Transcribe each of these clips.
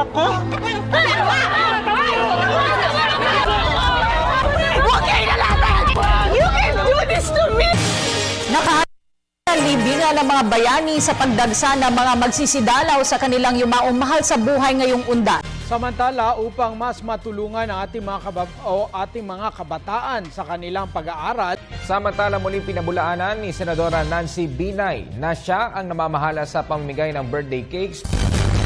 ako? Huwag kayo na laban! You can do this to me! Libingan ng mga bayani sa pagdagsa ng mga magsisidalaw sa kanilang yumaong mahal sa buhay ngayong undan. Samantala, upang mas matulungan ang ating mga kabataan sa kanilang pag-aaral. Samantala, muling pinabulaanan ni Senadora Nancy Binay na siya ang namamahala sa pamimigay ng birthday cakes.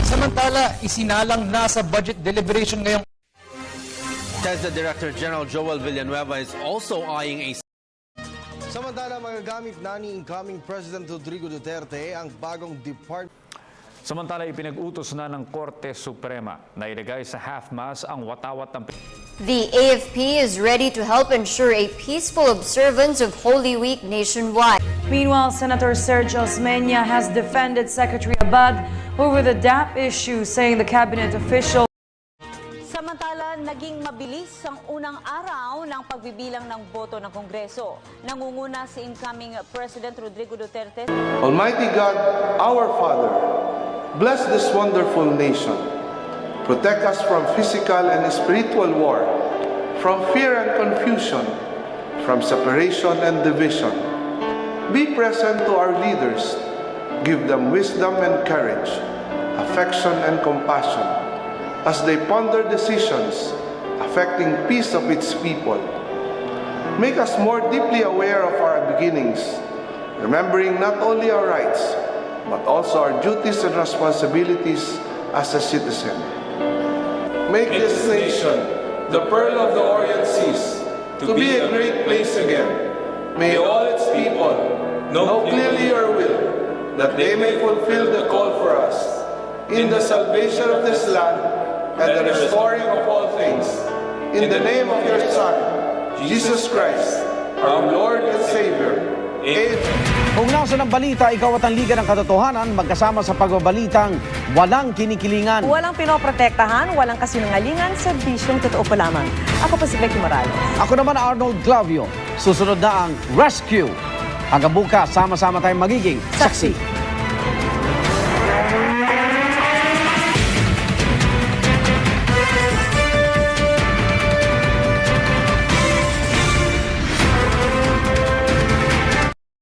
Samantala, isinalang na sa budget deliberation ngayong TESDA Director General Joel Villanueva is also eyeing a... Samantala, magagamit na ni incoming President Rodrigo Duterte ang bagong department. Samantala, ipinag-utos na ng Korte Suprema na ilagay sa half-mast ang watawat ng... The AFP is ready to help ensure a peaceful observance of Holy Week nationwide. Meanwhile, Senator Sergio Osmeña has defended Secretary Abad over the DAP issue, saying the cabinet official... Samantala, naging mabilis ang unang araw ng pagbibilang ng boto ng Kongreso. Nangunguna si incoming President Rodrigo Duterte. Almighty God, our Father, bless this wonderful nation. Protect us from physical and spiritual war, from fear and confusion, from separation and division. Be present to our leaders. Give them wisdom and courage, affection and compassion, as they ponder decisions affecting peace of its people. Make us more deeply aware of our beginnings, remembering not only our rights, but also our duties and responsibilities as a citizen. Make this nation, the pearl of the Orient Seas, to be a great place again. May all its people know clearly your will, that they may fulfill the call for us in the salvation of this land and the restoring of all things. In the name of your Son, Jesus Christ, our Lord and Savior. Amen. Kung nasa ng balita, ikaw at ang Liga ng Katotohanan magkasama sa pagbabalitang walang kinikilingan. Walang pinoprotektahan, walang kasinungalingan, serbisyong totoo pa lamang. Ako pa si Becky Morales. Ako naman Arnold Clavio. Susunod na ang Rescue. Hanggang bukas, sama-sama tayong magiging saksi.